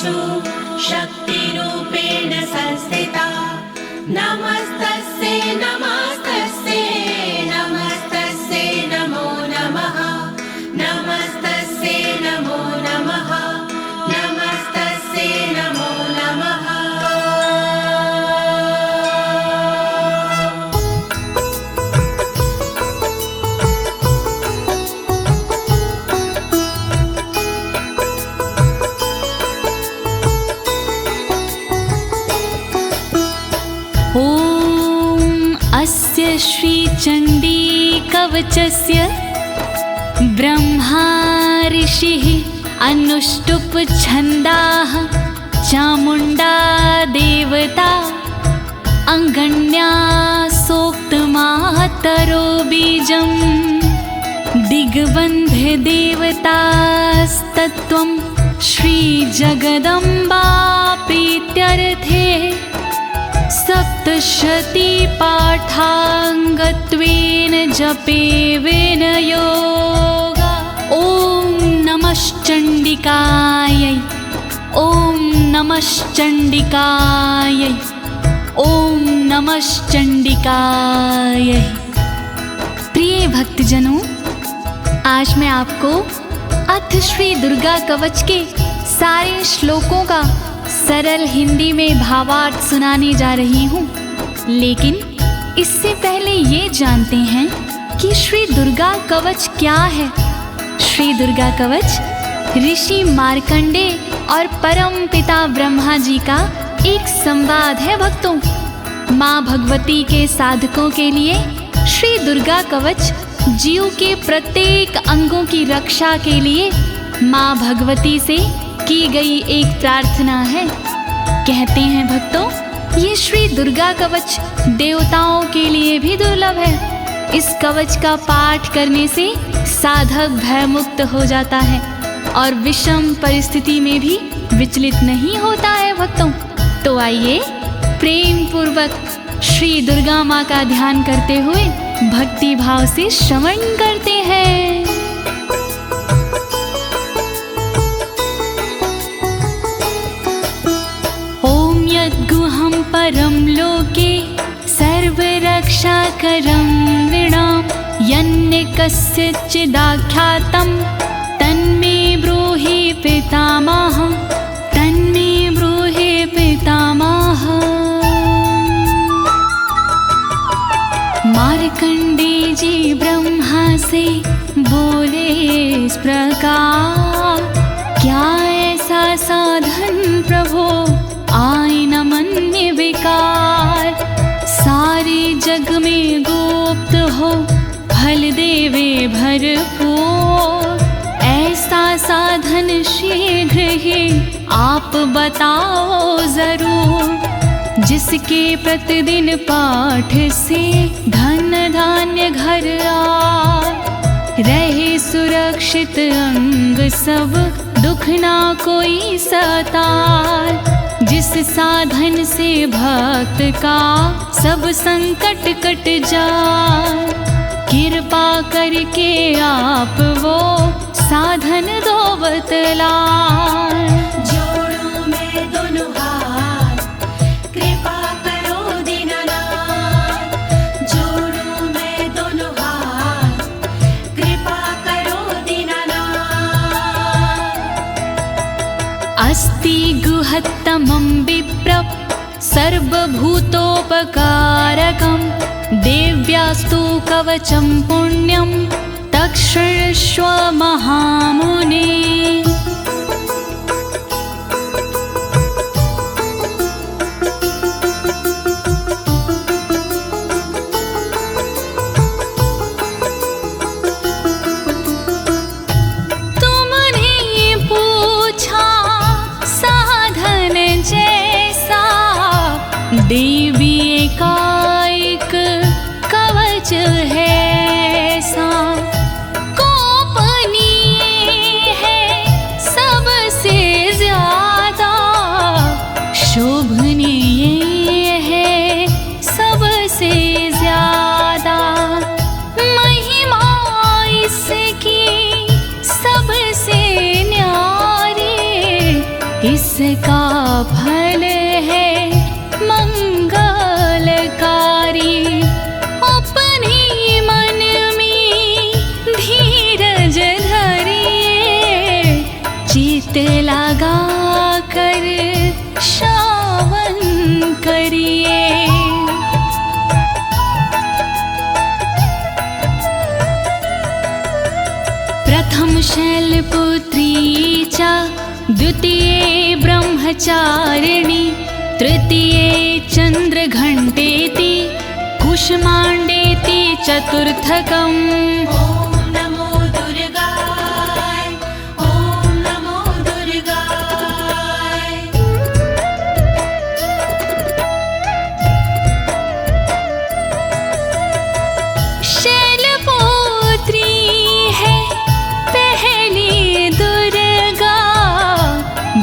सर्वेषु शक्तिरूपेण संस्थिता। नमस्तस्यै नमस्तस्यै नमस्तस्यै नमो नमः। नमस्तस्यै नमो नमः। नमस्तस्यै नमो नमः। अस्य श्रीचण्डी कवचस्य ब्रह्मा ऋषिः अनुष्टुप् छन्दाः चामुण्डा देवता अङ्गण्या सोक्तमातरो बीजं दिग्बन्धे देवतास्तत्त्वं श्रीजगदम्बा प्रीत्यर्थे सप्तशती पाठाङ्गत्वेन जपे विनयोगा। ॐ नमश्चण्डिकायै ॐ नमश्चण्डिकायै ॐ नमश्चण्डिकायै। प्रिय भक्तजनों, आज मैं आपको अथ श्री दुर्गा कवच के सारे श्लोकों का सरल हिंदी में भावार्थ सुनाने जा रही हूँ। लेकिन इससे पहले ये जानते हैं कि श्री दुर्गा कवच क्या है। श्री दुर्गा कवच ऋषि मार्कंडे और परम पिता ब्रह्मा जी का एक संवाद है भक्तों। माँ भगवती के साधकों के लिए श्री दुर्गा कवच जीव के प्रत्येक अंगों की रक्षा के लिए माँ भगवती से की गई एक प्रार्थना है। कहते हैं भक्तों, ये श्री दुर्गा कवच देवताओं के लिए भी दुर्लभ है। इस कवच का पाठ करने से साधक भयमुक्त हो जाता है और विषम परिस्थिति में भी विचलित नहीं होता है भक्तों। तो आइए प्रेम पूर्वक श्री दुर्गा माँ का ध्यान करते हुए भक्ति भाव से श्रवण करते हैं। गुहं परं लोके सर्वरक्षाकरं नृणां यन्ने कस्यचिदाख्यातं तन्मे ब्रूहि पितामह। तन्मे ब्रूहि पितामह। मार्कंडे जी ब्रह्मा से बोले इस प्रकार, क्या ऐसा साधन प्रभो आए न मन्य विकार। सारे जग में गुप्त हो फल देवे भरपूर। ऐसा साधन शीघ्र ही आप बताओ जरूर। जिसके प्रतिदिन पाठ से धन धान्य घर आए, रहे सुरक्षित अंग सब दुख ना कोई सताए। जिस साधन से भक्त का सब संकट कट जाए, कृपा करके आप वो साधन दो बतलाए। जोड़ूं मैं दोनों हाथ, कृपा करो दीनानाथ। जोड़ूं मैं दोनों हाथ, कृपा करो दीनानाथ। अस्ति गुहत्तमं विप्र सर्वभूतोपकारकं देव्यास्तु कवचं पुण्यं तक्षृष्व महामुने। देवी एकाएक कवच है सा, गोपनीय है इसका फल है मंगलकारी। अपने मन में धीरज धरिए, चित लगा कर श्रवण करिए। प्रथम शैलपुत्री च द्वितीये ब्रह्मचारिणी, तृतीये चन्द्रघण्टेति, कुष्माण्डेति चतुर्थकम्। ॐ नमो दुर्गाय, ॐ नमो दुर्गाय। शैलपुत्री है पहली दुर्गा,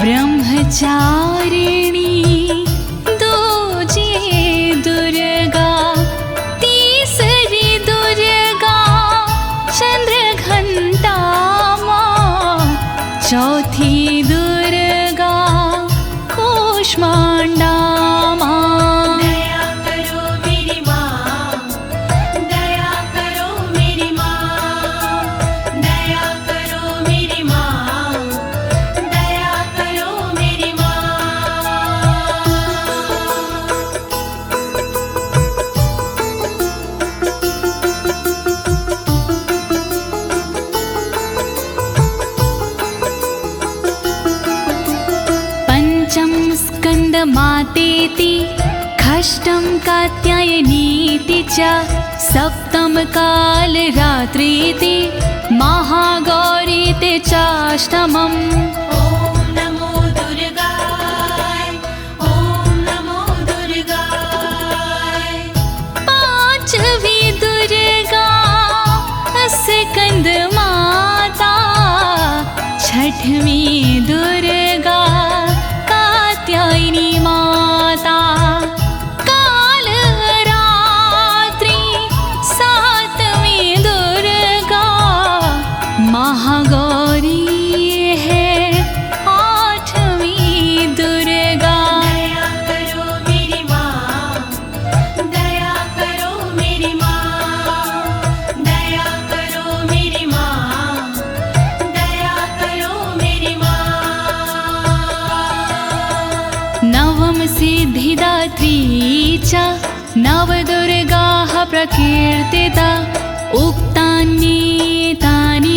ब्रह्मचारिणी दूजी दुर्गा, तीसरी दुर्गा चंद्रघंटा माँ, चौथी दुर्गा कूष्मांडा माँ। दया करो मेरी माँ, दया करो मेरी माँ, दया करो मेरी माँ, दया करो मेरी माँ। पंचम स्कंद मातेति, षष्ठम कात्यायनीति च, सप्तम काल रात्रीति, महागौरीति चाष्टमम्। ॐ नमो दुर्गाय, ॐ नमो दुर्गाय। पांचवी दुर्गा स्कंद माता, छठवीं दुर्गा कात्यायनी माता, काल रात्रि सातवीं दुर्गा महागौरी है, आठवीं दुर्गा। दया करो मेरी माँ, दया करो मेरी माँ, दया करो मेरी माँ, दया करो मेरी माँ। नवम सिद्धिदात्री च, नवदुर्गाः प्रकीर्तिता, उक्तान्येतानि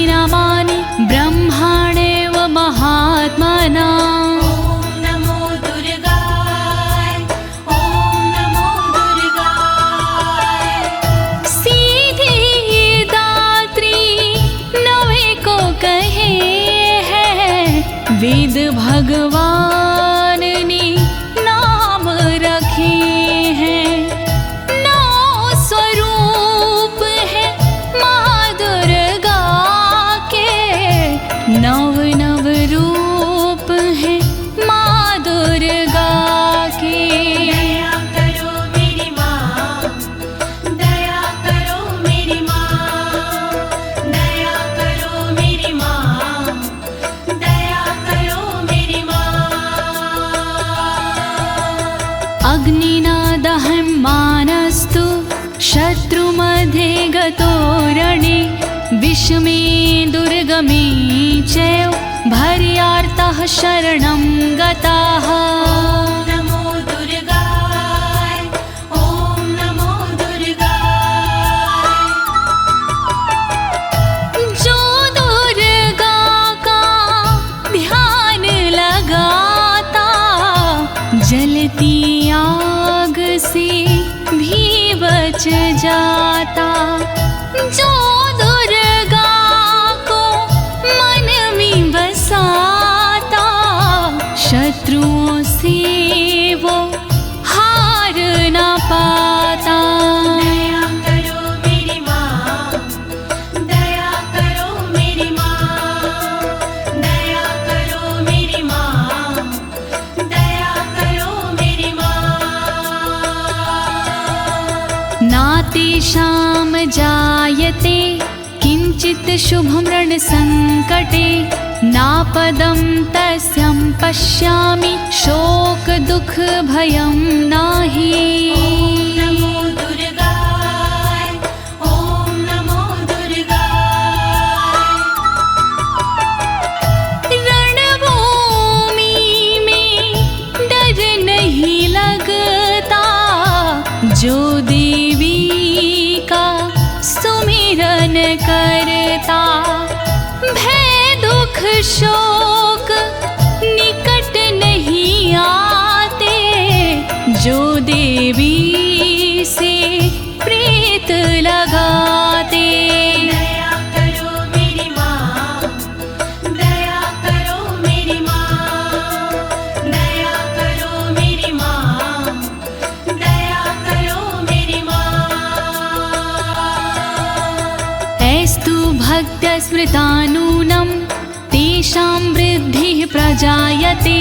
नामानि ब्रह्माणेव महात्मना। ॐ नमो दुर्गाय, ॐ नमो दुर्गाय। सिद्धिदात्री नवे को कहे हैं, वेद भगवान ने नाम रखे हैं। नौ स्वरूप है माँ दुर्गा के, नव नव रूप है माँ दुर्गा के। दया करो मेरी माँ, दया करो मेरी माँ, दया करो मेरी माँ, दया करो मेरी माँ। अग्निना दह्यमानस्तु शत्रुमध्ये गतो रणे, विषमे दुर्गमे चैव भर्यार्तः शरणं गताः। ॐ नमो दुर्गाय, ॐ नमो दुर्गाय। जो दुर्गा का ध्यान लगाता, जलती आग से भी बच जाता। जो दुर्गा को मन में बसाता, शत्रुओं से वो हार न पाता। दया करो मेरी माँ, दया करो मेरी माँ, दया करो मेरी माँ, दया करो मेरी माँ। नातेषां जायते किञ्चित् शुभं रणसङ्कटे, नापदं तस्यं पश्यामि शोक दुख भयं नाही। नमो दुर्गाय, ओम नमो दुर्गाय। रणभूमि में डर नहीं लगता, जो देवी का सुमिरन करता। भय दुख शोक निकट नहीं आते, जो देवी से प्रीत लगाते। दया करो मेरी माँ, दया करो मेरी माँ, दया करो मेरी माँ, दया करो मेरी माँ। ऐस्तु भक्तस्मृतानूनं तेषां वृद्धिः प्रजायते।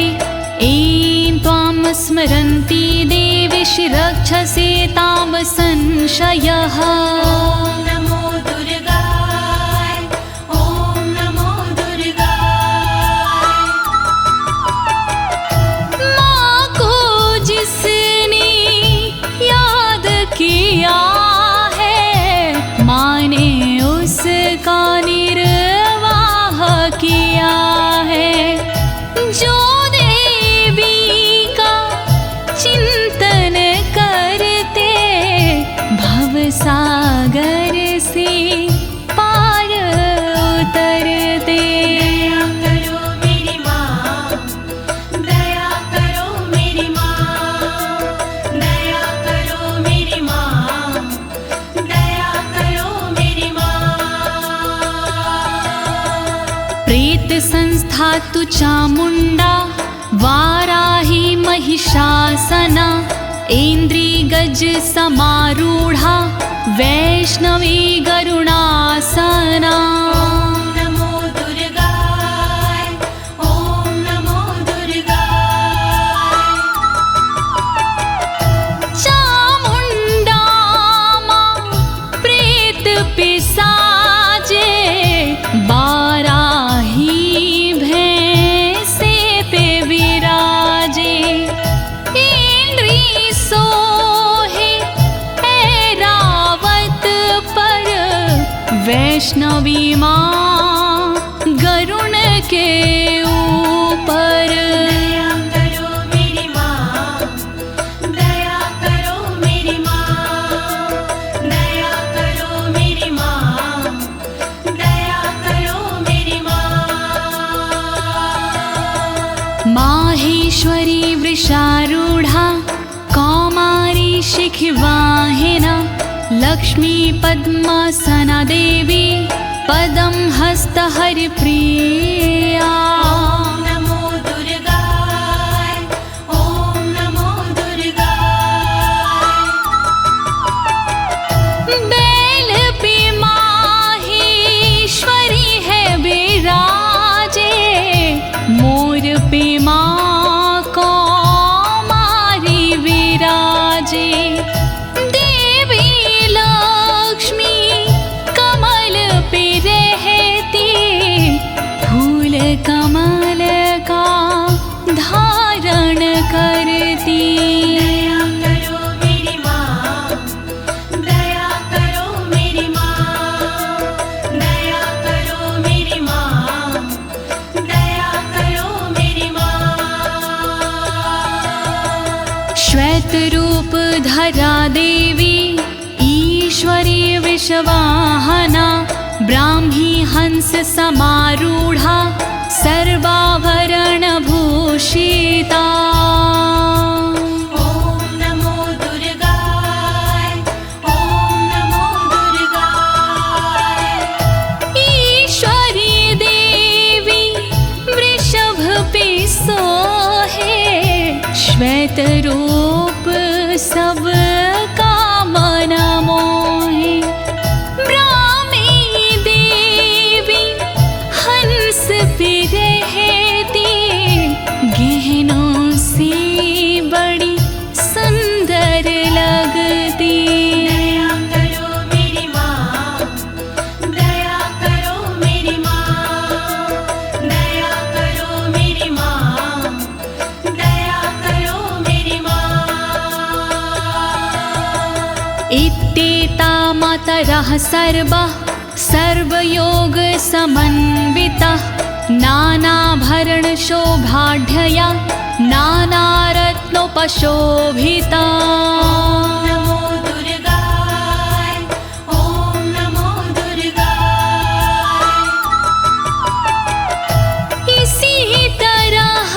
ऐं त्वां स्मरन्ति देवीशि रक्षसे तां संशयः। ओम नमो दुर्गाय, ओम नमो दुर्गाय। माँ को जिसने याद किया है, माँ ने उसका निर्वाह किया है। जो देवी का चिंतन करते, भवसागर से पार उतरते। दया करो मेरी माँ, दया करो मेरी माँ, दया करो मेरी माँ, दया करो मेरी माँ। प्रेत संस्था तु चामुंडा, वाराही महिषासना। ऐन्द्री गज समारूढ़ा, वैष्णवी गरुणासना। ओम नमो दुर्गाय, ओम नमो दुर्गाय। चामुंडा माँ प्रेत पिसाजे, बाराही भैंसे पे विराजे। इंद्री सोहे ऐरावत पर, वैष्णवी माँ गरुण के ऊपर। दया करो मेरी माँ, दया करो मेरी माँ, दया करो मेरी माँ, दया करो मेरी माँ। माहेश्वरी वृषारूढ़ा, कौमारी शिखिवाहिना। लक्ष्मी पद्मासना देवी, पदं हस्त हरिप्रिया। ओम नमो दुर्गाय, ओम नमो दुर्गाय। बैल पे माहेश्वरी है विराजे, मोर पे माँ कौमारी विराजे। देवी लक्ष्मी कमल पे रहती, फूल कमल का धारण करती। दया करो मेरी माँ, दया करो मेरी माँ, दया करो मेरी माँ, दया करो मेरी माँ। श्वेत रूप धरा देवी, ईश्वरी विश्ववाहना। ब्राह्मी हंस समारूढ़ा, सर्वाभरण भूषिता। ओम नमो दुर्गाय, ओम नमो दुर्गाय। ईश्वरी देवी वृषभ पे सोहे, श्वेत रूप सब का मन मोहे। ब्राह्मी देवी हंस पे रहती, गहनों से बड़ी सुंदर लगती। दया करो मेरी माँ, दया करो मेरी माँ, दया मातरः सर्वः सर्वयोग समन्वितः नानाभरणशोभाढ्यया नानारत्नोपशोभिता। नमो दुर्गाय ॐ नमो दुर्गाय। इसी तरह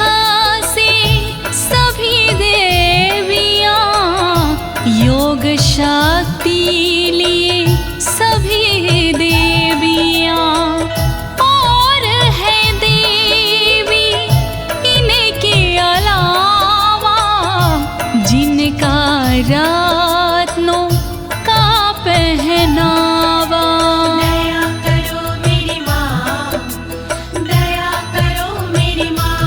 से सभी देवियां योग शक्ति लिए सभी देवियां और है देवी इनके अलावा जिनका रत्नों का पहनावा। दया करो मेरी माँ, दया करो मेरी माँ,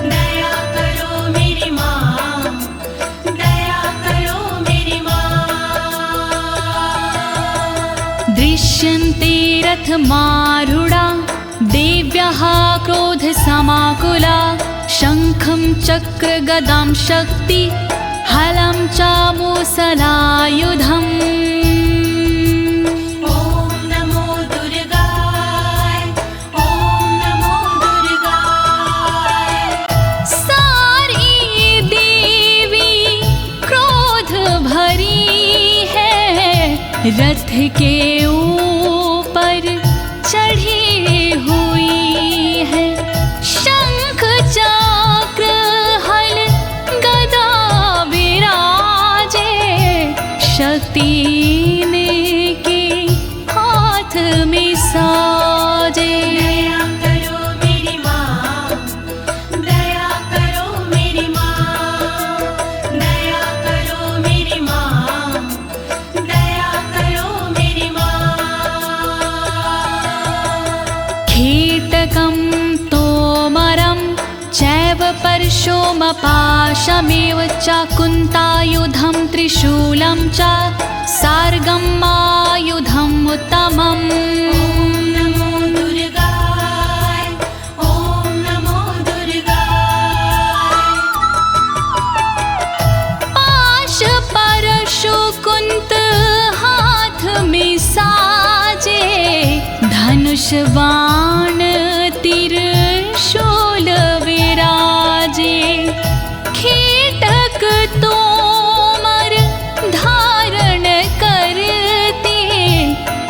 दया करो मेरी माँ, दया करो मेरी माँ। दृश्यन्ते रथमारूढा देव्यः क्रोधसमाकुला शङ्खं चक्रगदां शक्ति हलं च मुसलायुधम्। ॐ नमो दुर्गाय ॐ नमो दुर्गाय। सारी देवी क्रोध भरी है रथ के ऊपर चढ़ी हुई है। शंख चक्र हल गदा विराजे शक्ति इनके हाथ में साजे। दया करो मेरी माँ, दया करो मेरी माँ, दया करो मेरी माँ, दया करो मेरी माँ। कीटकं तोमरं चैव परशुमपाशमेव च कुन्तायुधं त्रिशूलं च सार्गमायुधम् उत्तमम्। नमो दुर्गाय ॐ नमो दुर्गाय। पाश परशु कुंत हाथ में साजे धनुष बाण त्रिशूल विराजे। कीटक तोमर धारण करते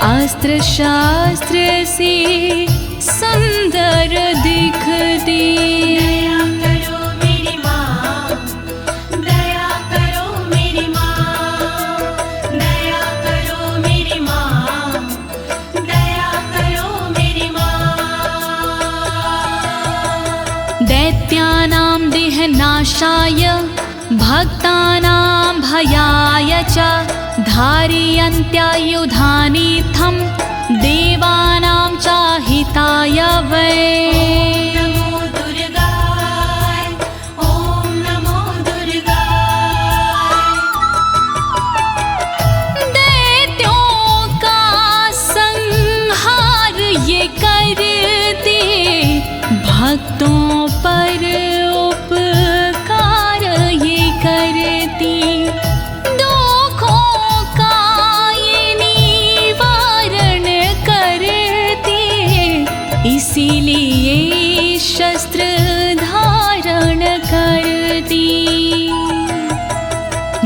अस्त्र शास्त्र से सुंदर दिखते। दया करो मेरी माँ, दया करो मेरी माँ, दया करो मेरी माँ, दया करो मेरी माँ। दैत्यानां देहनाशाय भक्तानां भयाय च धारयन्त्यायुधानीथं देवानां च हिताय वै। नमो दुर्गाय ॐ नमो दुर्गाय। दैत्यों का संहार ये करते भक्तों पर उपकार ये करती। दुखों का ये निवारण करती इसीलिए शस्त्र धारण करती।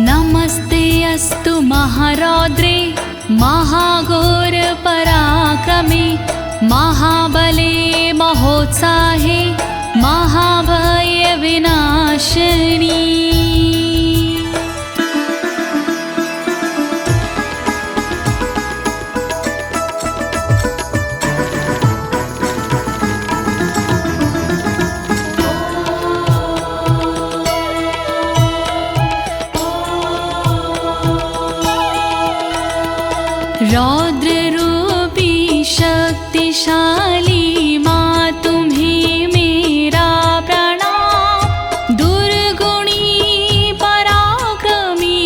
नमस्ते अस्तु महारौद्रे महाघोर पराक्रमे महाबले महोत्साहे महाभय विनाशिनी। रौद्र रूपी शक्तिशाली माँ तुम्हें मेरा प्रणाम। दुर्गुणी पराक्रमी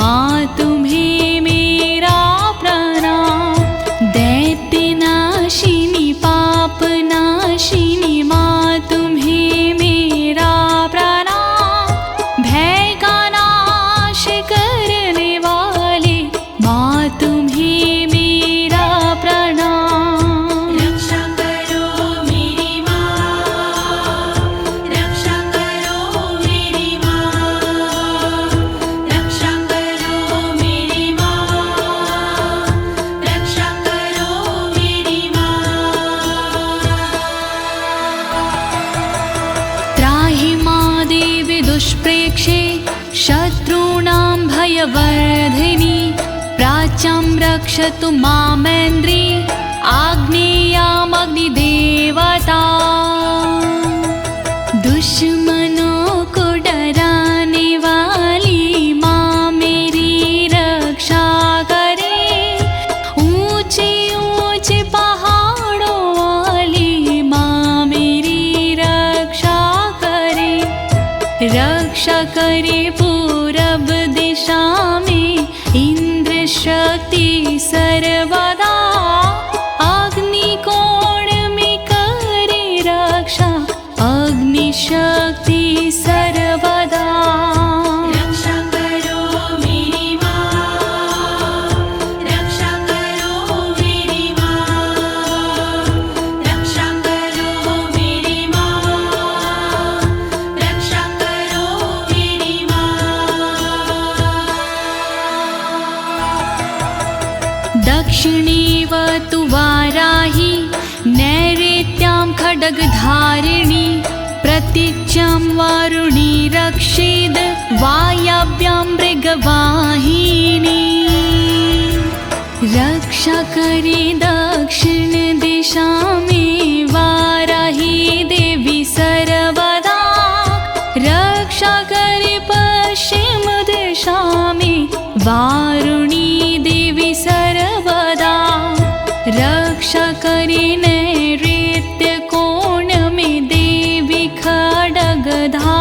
माँ तुम्हें मेरा प्रणाम। दैत्यनाशिनी पापनाशिनी माँ तुम्हें मेरा प्रणाम। भय का नाश करने वाले माँ रक्षे शत्रूणां भयवर्धिनी प्राच्यां रक्षतु मामेन्द्री आग्नेयामग्निदेवता दुश्मनों को डराने वाली माँ मेरी रक्षा करे ऊंचे ऊंचे पहाड़ों वाली माँ मेरी रक्षा करे पूरब दिशा में इंद्र शक्ति सर्वदा अग्निकोण में करे रक्षा अग्नि शक्ति सर्वदा रक्षा करो मेरी माँ, रक्षा करो मेरी माँ, रक्षा करो मेरी माँ, रक्षा करो मेरी माँ। दक्षिणेवतु वाराही नैऋत्यां खड्गधारिणी प्रतीच्यां वारुणी रक्षेद् वायव्यां मृगवाहिनी रक्षा करे दक्षिण दिशा में वाराही देवी सर्वदा रक्षा करे पश्चिम दिशा में वारुणी देवी सर्वदा रक्षा करे नैऋत्य कोण में देवी खड्गधारिणी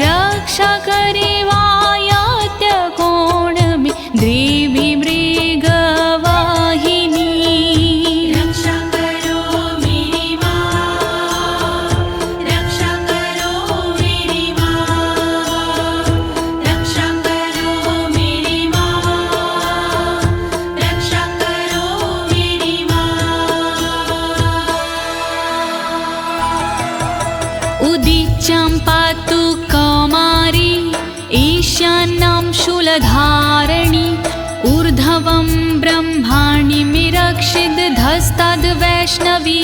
रक्षा करे वायव्य कोण में देवी मृगवाहिनी रक्षा करो मेरी माँ, रक्षा करो मेरी माँ, रक्षा करो मेरी माँ, रक्षा करो मेरी माँ। उदीच्यां पातु कौमारी ईशान्यां शूलधारिणी ऊर्ध्वं ब्रह्माणि रक्षिद् धस्ताद् वैष्णवी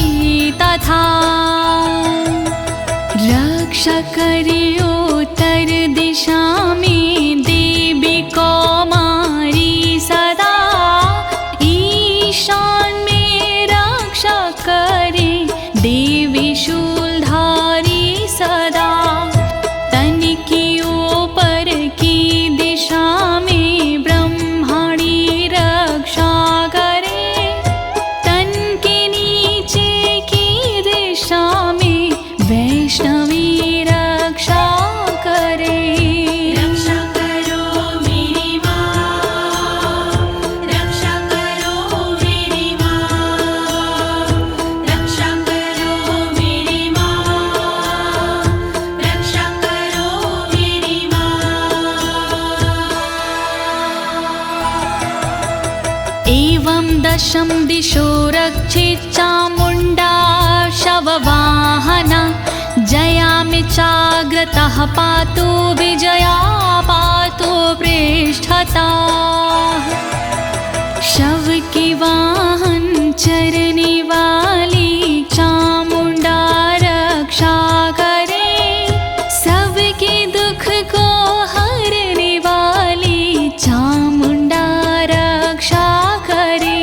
तथा रक्षा करे उत्तर दिशा में देवी कौमारी सदा ईशान में रक्षा करे देवी शूलधारी सदा तन की ऊपर की दिशा में ब्रह्माणी रक्षा करे तन के नीचे की दिशा में वैष्णवी रक्षा करे रक्षा करो मेरी माँ, रक्षा करो मेरी माँ, रक्षा करो मेरी माँ, रक्षा करो मेरी माँ। एवं दशम दिशो रक्षेत् चामुण्डा शववाहना जयामि चाग्रतः पातु विजया पातु पृष्ठता शव के वाहन चरने वाली चामुण्डा रक्षा करे सबके दुख को हरने वाली चामुण्डा रक्षा करे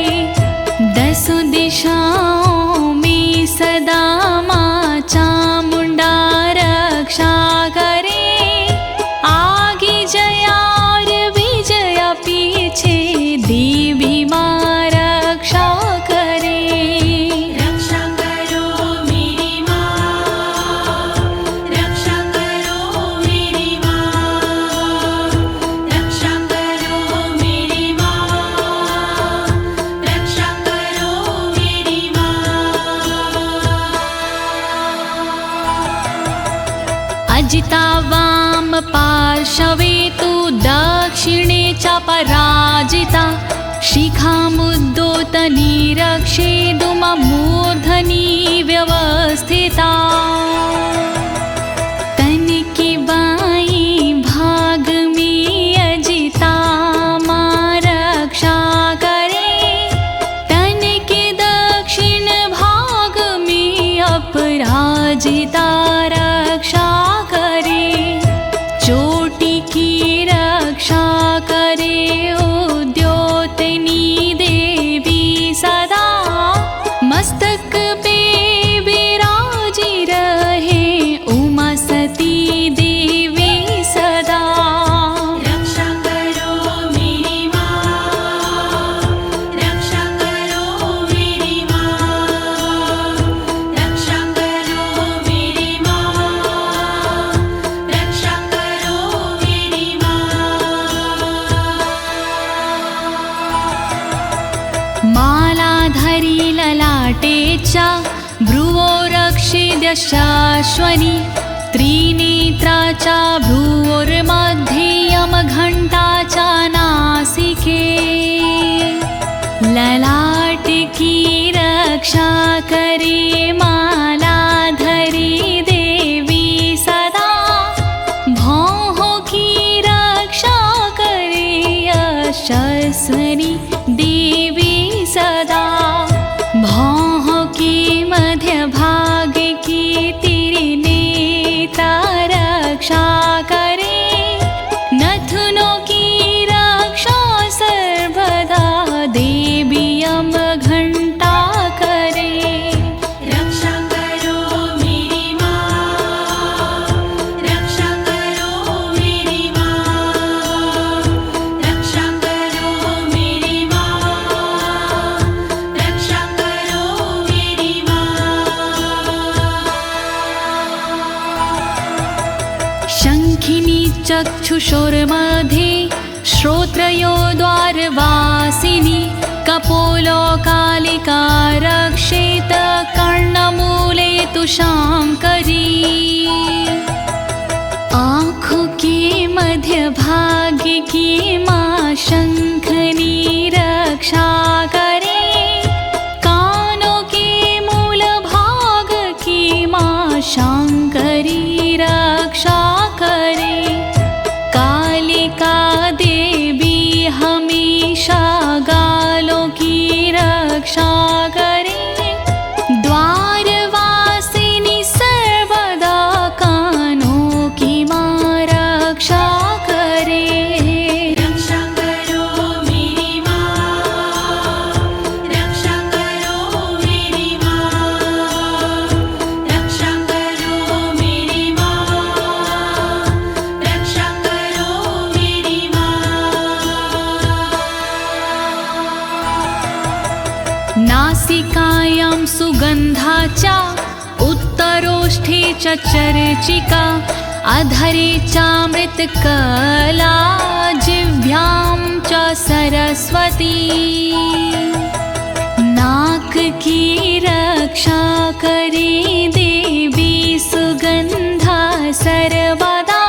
दसों दिशाओं में सदा माँ चामुण्डा रक्षा करे आगे जया और विजया पीछे देवी माँ रक्षा करे रक्षा करो मेरी माँ, रक्षा करो मेरी माँ, रक्षा करो मेरी माँ, रक्षा करो मेरी माँ। अजिता वाम पार्श्वे तु दक्षिणे च पराजिता शिखामुद्दोतनी रक्षेदुममूर्धनि व्यवस्थिता तन के बाईं भाग में अजिता माँ रक्षा करे तन के दक्षिण भाग में अपराजिता रक्षा करे ललाटे च भ्रुवो रक्षिद्यशाश्वनी त्रिनेत्रा च भ्रुवोर्मध्ये यमघण्टा च नासिके ललाट की रक्षा करे मालाधरी देवी सदा भौह की रक्षा करे यशस्विनी देवी सदा भौह की मध्य भाग की त्रिनेत्रा रक्षा करे नथुनों की रक्षा सर्वदा देवी यमघण्टा करे रक्षा करो मेरी माँ, रक्षा करो मेरी माँ, रक्षा करो मेरी माँ, रक्षा करो मेरी माँ। शङ्खिनी चक्षुषोर्मध्ये श्रोत्रयो द्वारवासिनी कपोलो कालिका रक्षेत कर्णमूले तु शाङ्करी आँखों के मध्य भाग की माँ शंखनी रक्षा करे कानों के मूल भाग की माँ शंकरी रक्षा करे कालिका देवी हमेशा गालों की रक्षा करे द्वारवासिनी सर्वदा कानों की माँ रक्षा करे रक्षा करो मेरी माँ, रक्षा करो मेरी माँ, रक्षा करो मेरी माँ, रक्षा करो मेरी माँ। नासिकायां सुगन्धा च उत्तरोष्ठे च चर्चिका अधरे चामृतकला जिह्वां च सरस्वती नाक की रक्षा करे देवी सुगंधा सर्वदा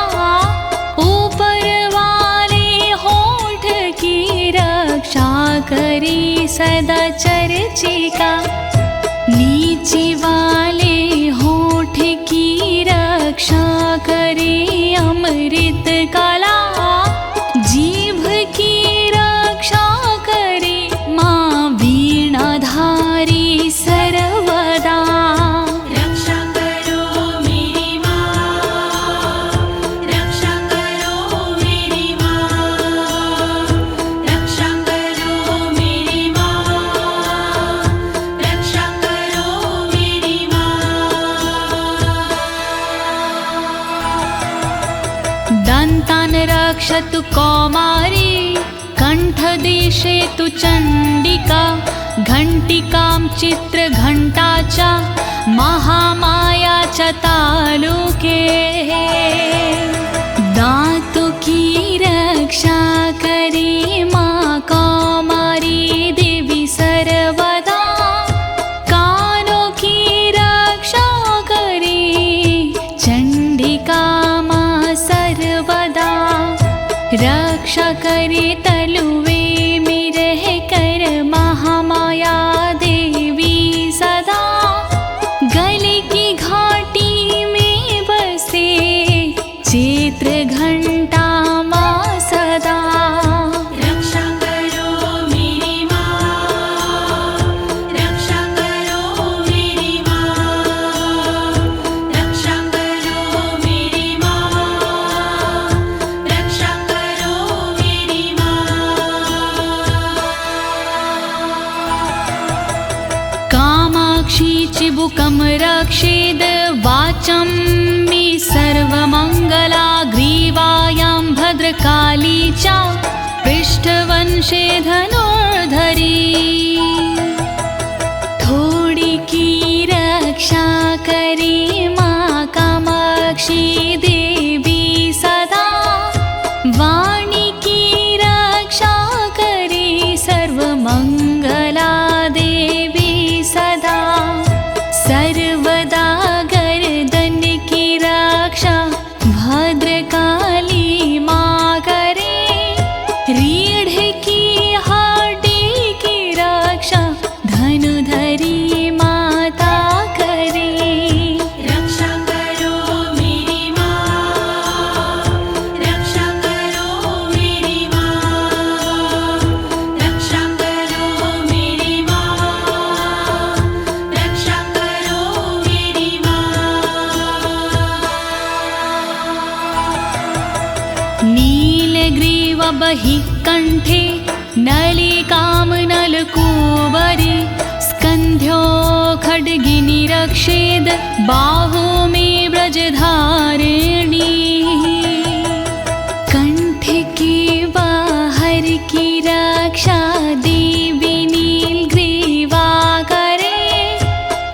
ऊपर वाले होठ की रक्षा करे सदा चर्चिका नीचे वाले होठ की रक्षा करे अमृत कला जीभ की रक्षा करे माँ वीणाधारी सर्वदा रक्षा करो मेरी माँ, रक्षा करो मेरी माँ, रक्षा करो मेरी माँ, रक्षा करो मेरी माँ। दन्तान् रक्षतु कौमारी कण्ठदेशे तु चण्डिका घण्टिकां चित्रघण्टा च महामाया च तालुके दातु की रक्षा करे माँ कौमारी देवी सर्वदा कानों की रक्षा करे चण्डिका माँ सर्वदा रक्षा करे तलुवे में रह कर महामाया देवी सदा गले की घाटी में बसे चित्र घंटा माँ सदा रक्षा करो मेरी माँ, रक्षा करो मेरी माँ, रक्षा करो मेरी माँ, रक्षा करो मेरी माँ। कामाक्षी चिबुकं रक्षेद वाचं मे सर्वमङ्गला ग्रीवायां भद्रकाली च पृष्ठवंशे धनुर्धरी थोड़ी की रक्षा करे माँ कामाक्षी देवी सदा वाणी की रक्षा करे सर्वमंगला देवी सदा बहि कंठे नलिकां नलकूबरी स्कन्ध्यो खड्गिनी रक्षेद बाहु मे ब्रजधारिणी कंठ के बाहर की रक्षा देवी नीलग्रीवा करे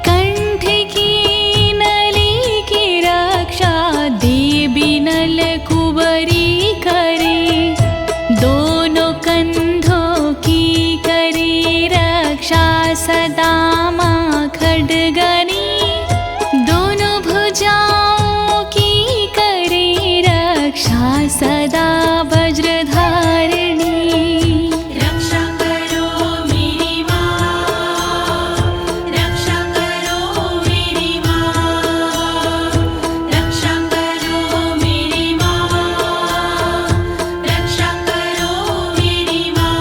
कंठ की नली की रक्षा देवी नलकूबरी करे दोनों कंधों की करे रक्षा सदा माँ खड्गनी दोनों भुजाओं की करे रक्षा सदा वज्रधारिणी रक्षा करो मेरी माँ, रक्षा करो मेरी माँ, रक्षा करो मेरी माँ, रक्षा करो मेरी माँ।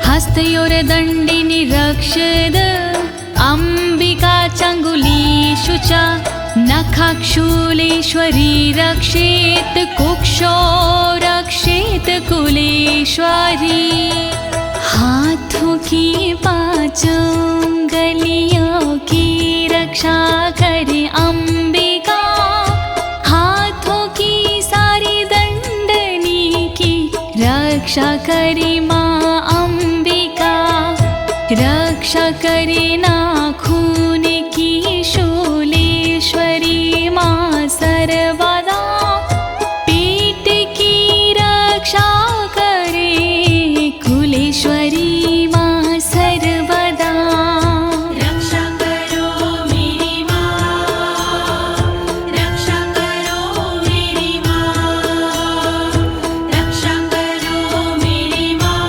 हस्तयोर्दण्डिनी रक्षद अम्बिका चङ्गुलीषु च नखाक्षूलेश्वरी रक्षेत कुक्षो रक्षेत कुलेश्वरी हाथों की पांचों उंगलियों की रक्षा करे अम्बिका हाथों की सारी दंडनी की रक्षा करे माँ अम्बिका रक्षा करे नाखून की शूलेश्वरी माँ सर्वदा पेट की रक्षा करे कुलेश्वरी माँ सर्वदा रक्षा करो मेरी माँ, रक्षा करो मेरी माँ, रक्षा करो मेरी माँ,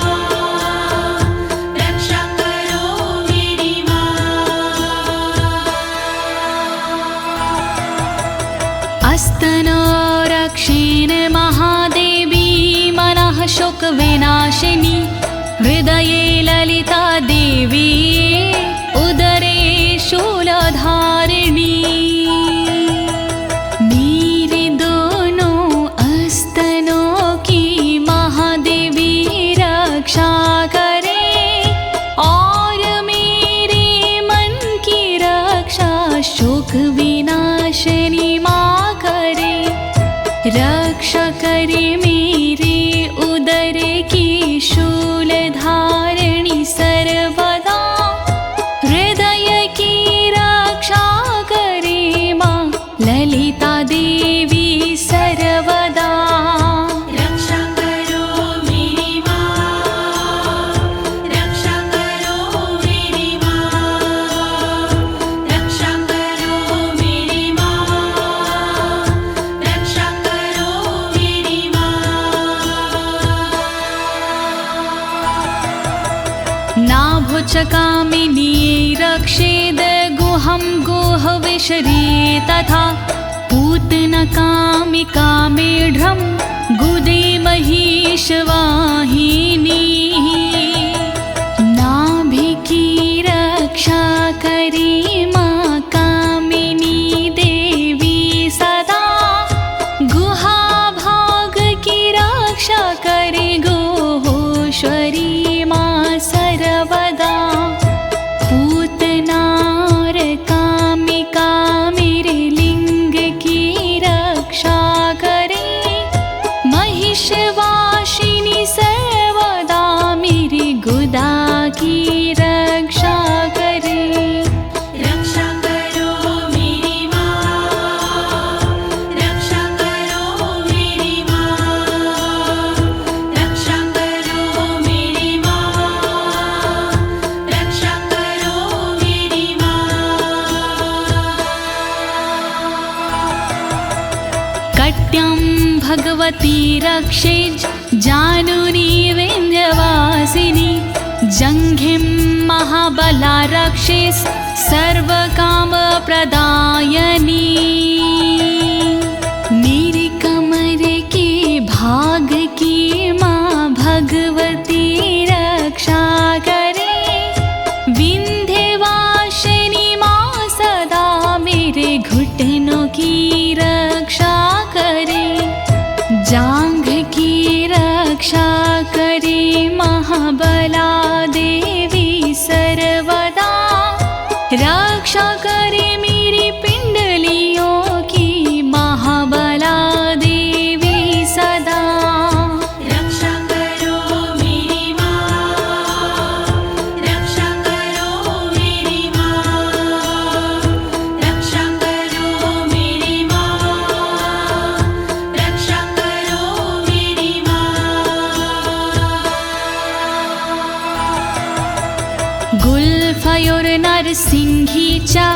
रक्षा करो मेरी माँ। अस्तनो रक्षेण महादेवी मनः शोकविनाशिनी हृदये ललिता देवी उदरे शूलधारिणी मेरे दोनों अस्तनों की महादेवी रक्षा करे और मेरे मन की रक्षा शोक विनाशिनी माँ करे रक्षा करे मेरे उदर की शूलधारिणी सर्वदा हृदय की रक्षा करे माँ ललिता देवी सर्वदा रक्षा करो मेरी माँ, रक्षा करो मेरी माँ, रक्षा करो मेरी माँ, रक्षा करो मेरी माँ। नाभुचकामिनी रक्षेद गुहं गुहविशरी तथा पूतनकामिका मेढ्रं गुदे महिषवाहिनी नाभि की रक्षा करे माँ कामिनी देवी सदा गुहा भाग की रक्षा करे गोहोश्वरी माँ सर्वदा पूतनार कामिका मेरे लिंग की रक्षा करे महिषवासिनी सर्वदा मेरी गुदा की रक्षा करे रक्षा करो मेरी माँ, रक्षा करो मेरी माँ, रक्षा करो मेरी माँ, रक्षा करो मेरी माँ। कट्यं भगवती रक्षेज जानुनी विन्ध्यवासिनी जङ्घिं महाबला रक्षेस् सर्वकामप्रदायिनी मेरे कमर के भाग की माँ भगवती रक्षा करे विन्ध्यवासिनी माँ सदा मेरे घुटनों की रक्षा महाबला देवी सर्वदा, रक्षा करे मेरी पिंडलियों की महाबला देवी सदा। रक्षा करो मेरी माँ, रक्षा करो मेरी माँ, रक्षा करो मेरी माँ, रक्षा करो मेरी माँ। गुल्फयोर्नरसिंहीचा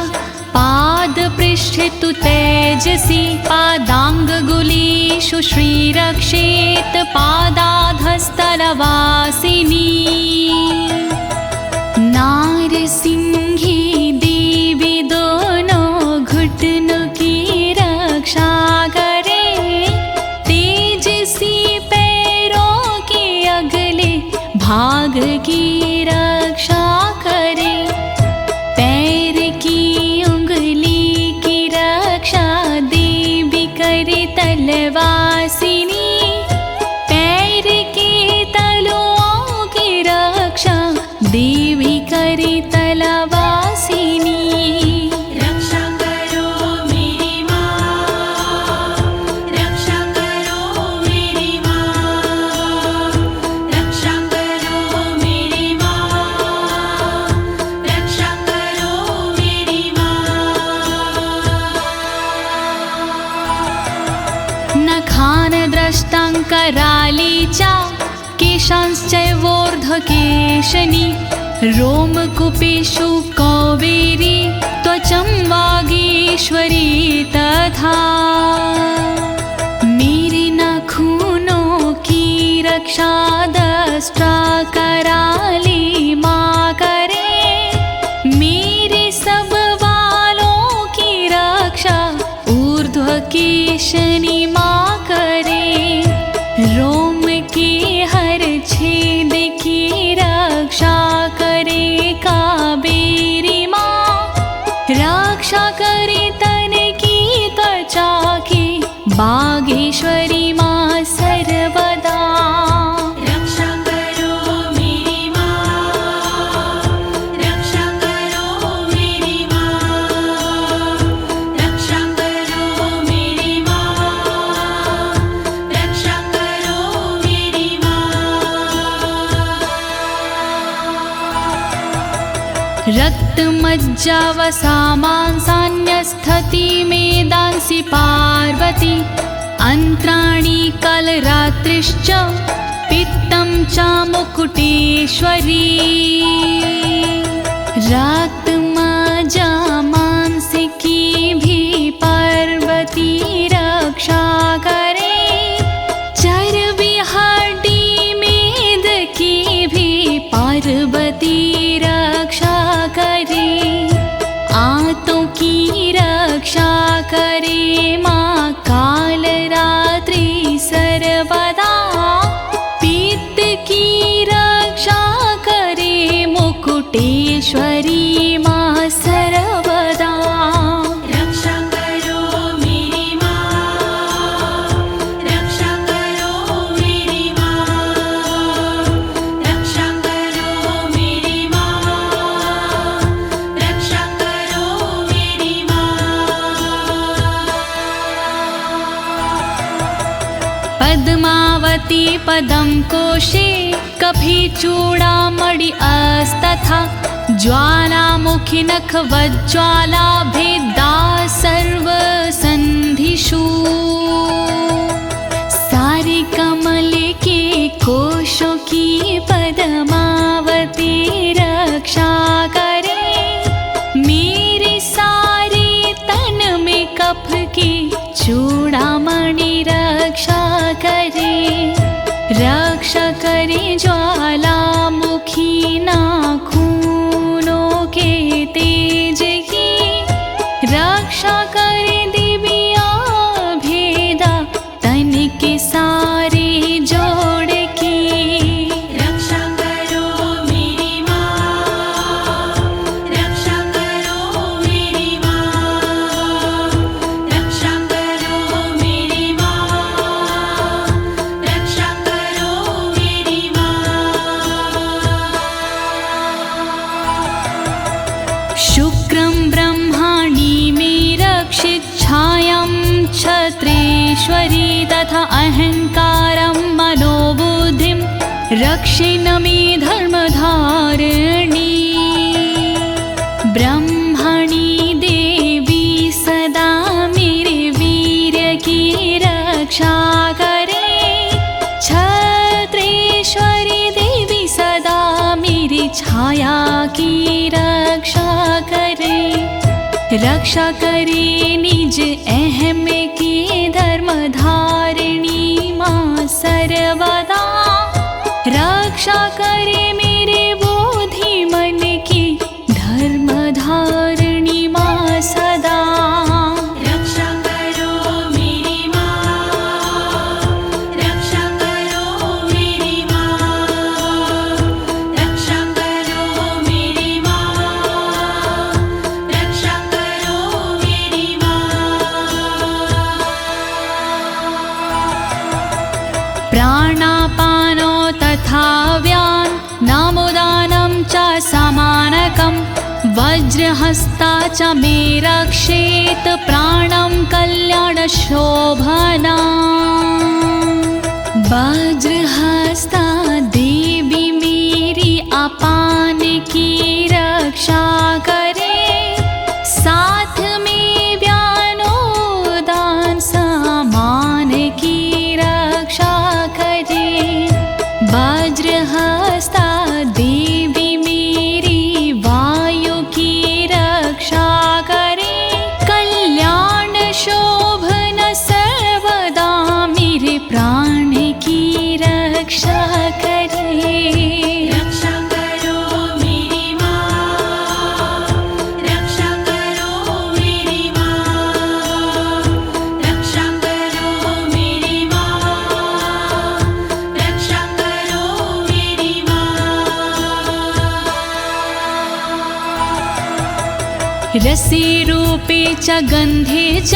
पादपृष्ठे तु तेजसि, पादाङ्गुलीषु श्रीरक्षेत् पादाधस्तलवासिनी। नारसिंही देवी दोनों घुटनों की रक्षा करे, तेजसी पैरों के अगले भाग की रक्षा करे। पैर की उंगली की रक्षा देवी करे तलवासिनी, पैर के तलुओं की रक्षा देवी करे तलवासिनी। रक्षा करो मेरी माँ, रक्षा करो मेरी माँ, रक्षा करो मेरी माँ, रक्षा करो मेरी माँ। नखानद्रष्टाङ्करालीचा केशांश्चैवोर्ध्वकेशनी, रोमकूपेषु कौवेरी त्वचं वागीश्वरी तथा। मेरे नाखूनों की रक्षा दष्टा कराली माँ करे, मेरे सब बालों की रक्षा ऊर्ध्वकेशनी माँ करे। रोम के हर छेद की रक्षा करे कावेरी माँ, रक्षा करे तन की त्वचा की बागेश्वरी माँ सर्वदा। रक्षा करो मेरी माँ, रक्षा करो मेरी माँ, रक्षा करो मेरी माँ, रक्षा करो मेरी माँ। रक्तमज्जावसामांसान्यस्थति मेदांसि पार्वती, अन्त्राणि कलरात्रिश्च पित्तं च मुकुटेश्वरी। रक्तमज्जामांसिकी भी पार्वती रक्षा करे, चर्बी हड्डी मेद की भी पार्वती रक्षा करे। आंतों की रक्षा करे माँ कालरात्रि सर्वदा, पित्त की रक्षा करे मुकुटेश्वरी माँ सर्वदा। रक्षा करो मेरी माँ, रक्षा करो मेरी माँ, रक्षा करो मेरी माँ, रक्षा करो मेरी माँ। पद्मावती पदं कोशे कफीचूडामणि अस्तथा, ज्वालामुखी नखवज्ज्वाला भेदा सर्वसन्धिषु। सारे कमल के कोशों की पद्मावती रक्षा करे, मेरे सारे तन में कफ की चूड़ामणि रक्षा करे। रक्षा करे ज्वालामुखी नाखूनों के तेज की, रक्षा करे दिव्या भेदा तन के सारे जोड़ की। रक्षा करो मेरी माँ, रक्षा करो मेरी माँ, रक्षा करो मेरी माँ, रक्षा करो मेरी माँ। क्षत्रेश्वरी तथा अहंकारं मनोबुद्धिं रक्षिणमि धर्मधारिणी ब्रह्मणि देवी सदा मेरे वीर्य की रक्षा करे। क्षत्रेश्वरी देवी सदा मेरी छाया की रक्षा करे। रक्षा करे निज अहम की धर्मधारिणी माँ सर्वदा। रक्षा करे मेरे बोधि मन की धर्मधारिणी माँ सदा। रक्षा करो मेरी माँ, रक्षा करो मेरी माँ, रक्षा करो मेरी माँ, रक्षा करो मेरी माँ। प्राणापानो तथा व्यान नामोदानं च समानकं वज्रहस्ता च मे रक्षेत प्राणं कल्याणशोभना। वज्रहस्ता देवी मेरी अपान की रक्षा करे। साथ में व्यानोदान समान की रक्षा करे। वज्रहस्ता देवी मेरी वायु की रक्षा करे। कल्याण शोभन सर्वदा मेरे प्राण की रक्षा करे। रक्षा करो मेरी माँ, रक्षा करो मेरी माँ, रक्षा करो मेरी माँ, रक्षा करो मेरी माँ। रसे रूपे च गन्धे च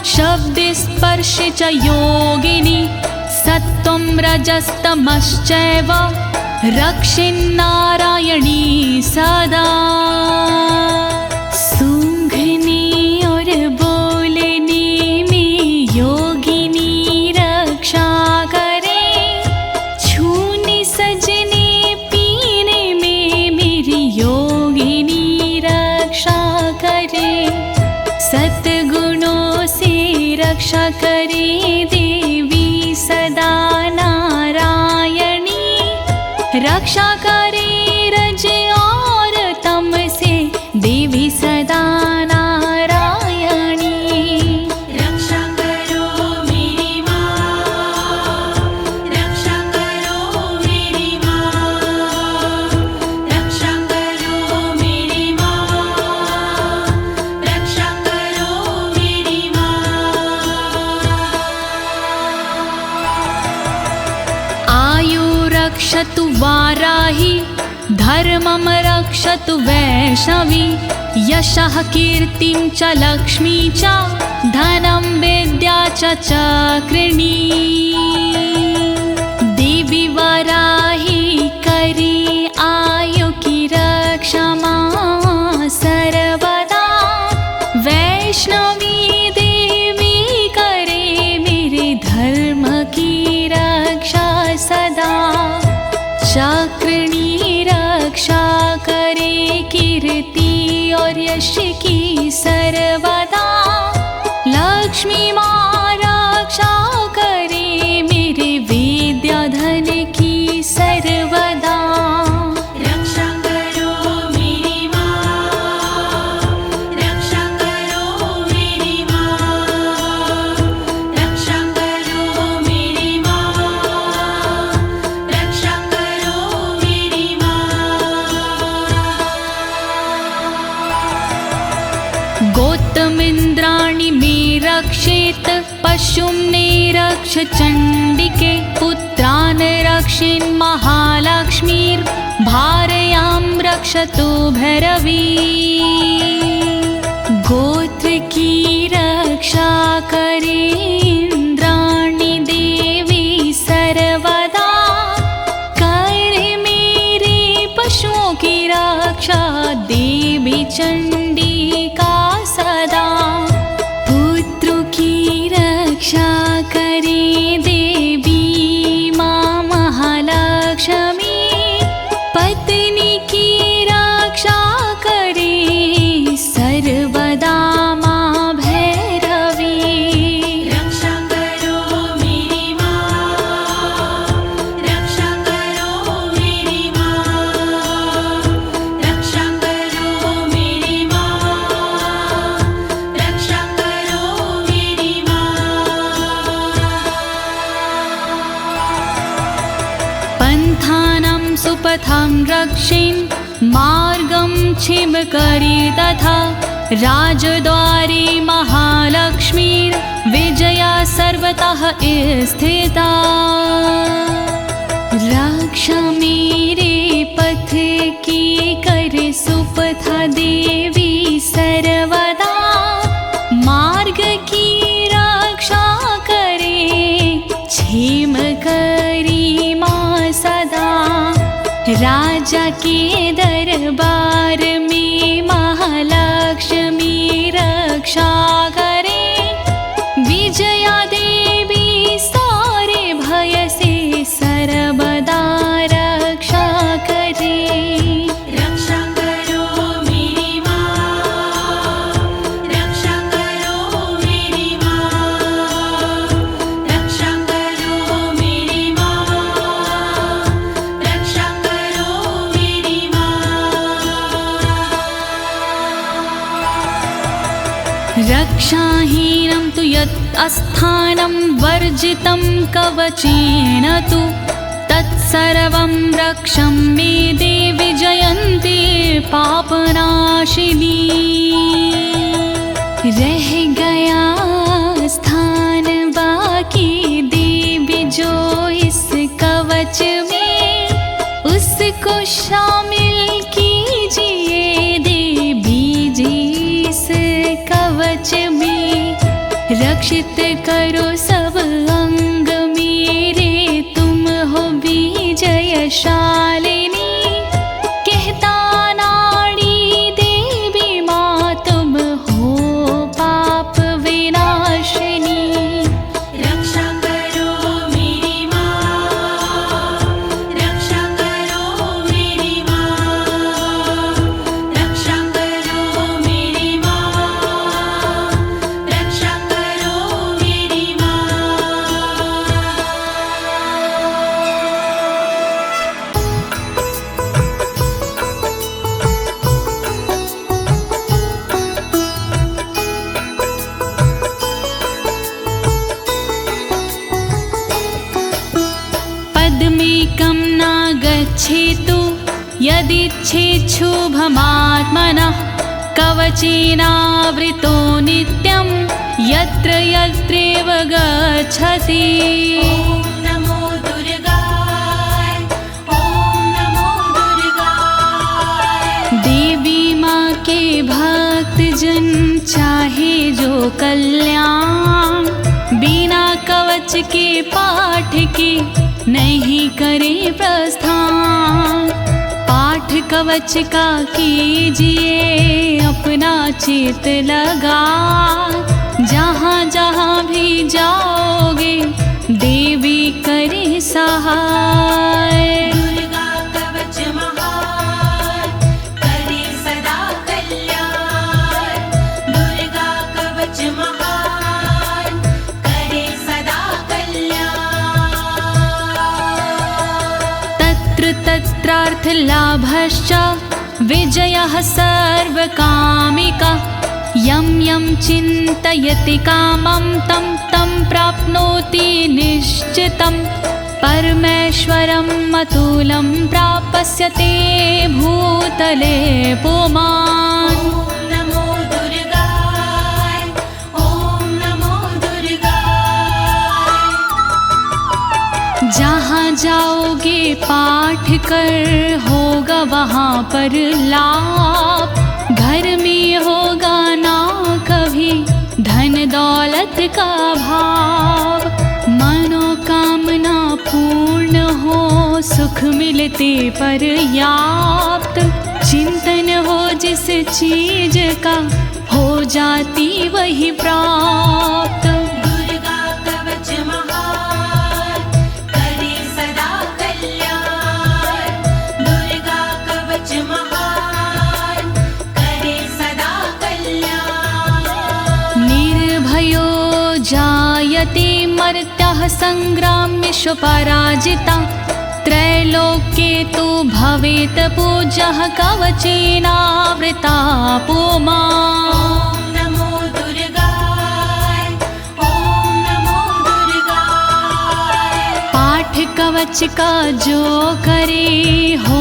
शब्दे स्पर्शे च योगिनी सत्त्वं रजस्तमश्चैव रक्षिन्नारायणी सदा। सूंघने और बोलने में योगिनी रक्षा करे। छूने सजने पीने में मेरी योगिनी रक्षा करे। सद्गुणों से रक्षा करे देवी सदा नारायणी। रक्षा करे रज और तम से देवी सदा नारायणी। रक्षा करो मेरी माँ, रक्षा करो मेरी माँ, रक्षा करो मेरी माँ, रक्षा करो मेरी माँ। आयु रक्षतु वाराही धर्मं रक्षतु वैष्णवी। यशः कीर्तिं च लक्ष्मी च धनं विद्या च चक्रिणी। देवी वाराही करे आयु की रक्षा माँ सर्वदा। वैष्णवी देवी करे मेरे धर्म की रक्षा सदा। चक्रिणी रक्षा करे कीर्ति और यश की सर्वदा। लक्ष्मी माँ रक्षा करे मेरे विद्या धन की सर्वदा। रक्षा करो मेरी माँ, रक्षा करो मेरी माँ, रक्षा करो मेरी माँ, रक्षा करो मेरी माँ। गोत्तमिन्द्राणि मे रक्षेत पशुं निरक्ष चण्डिके। पुत्रान् रक्षेन् महालक्ष्मीर्भार्यां रक्षतु भैरवी। गोत्र की रक्षा करे इंद्राणी देवी सर्वदा। करे मेरे पशुओं की रक्षा देवी चंडिका सदा। पुत्रों की सुपथं रक्षेन् मार्गं छिमकरी तथा राजद्वारे महालक्ष्मीर्विजया सर्वतः स्थिता। रक्षा मेरे पथ की कर सुपथा देवी सर्वदा, मार्ग की रक्षा करे क्षेम करी माँ सदा। राजा के दरबार में महालक्ष्मी रक्षा करे, विजया देवी सारे भय से सर्वदा रक्षा करे। रक्षा करो मेरी माँ, रक्षा करो मेरी माँ, रक्षा करो मेरी माँ, रक्षा करो मेरी माँ। रक्षाहीनं तु यत् अस्थानं वर्जितं कवचेन तु, तत्सर्वं रक्षं मे देवि जयन्ती पापनाशिनी। रह गया स्थान बाकी देवी जो इस कवच में, उसको शामिल कीजिए देवी जी इस कवच में। रक्षित करो सब अंग मेरे, तुम हो विजयशालिनी। कहता नाड़ी देवी माँ तुम हो पाप विनाशिनी। रक्षा करो मेरी माँ, रक्षा करो मेरी माँ, रक्षा करो मेरी माँ, रक्षा करो मेरी माँ। पद्मेकं न गच्छेतु यदिच्छेच्छुभमात्मनः, कवचेनावृतो नित्यं यत्र यत्रैव गच्छति। ॐ नमो दुर्गाय, ॐ नमो दुर्गाय। देवी माँ के भक्त जन चाहे जो कल्याण, बिना कवच के पाठ के नहीं करे प्रस्थान। पाठ कवच का कीजिए अपना चित लगा, जहाँ जहाँ भी जाओगे देवी करे सहाय। दुर्गा कवच महान, करे सदा कल्याण। दुर्गा कवच महान, करे सदा कल्याण। तत्र तत्रार्थलाभश्च विजयः सर्वकामिका। यं यं चिन्तयति कामं तं तं प्राप्नोति निश्चितं। परमेश्वरम् अतुलं प्राप्स्यते भूतले पुमान्। ॐ नमो दुर्गाय, ॐ नमो दुर्गाय। जहाँ जाओगे पाठ कर होगा वहाँ पर लाभ। घर में होगा ना कभी धन दौलत का भाव। मनोकामना पूर्ण हो सुख मिलते पर्याप्त। चिंतन हो जिस चीज का हो जाती वही प्राप्त। दुर्गा कवच महान, करे सदा कल्याण। दुर्गा कवच महान, करे सदा कल्याण। निर्भयो जायते मर्त्यः संग्राम्येषु पराजिता। त्रैलोक्ये तु भवेत् पूज्यः कवचेनावृता पुमान्। ॐ नमो दुर्गाय, ॐ नमो दुर्गाय। पाठ कवच का जो करे हो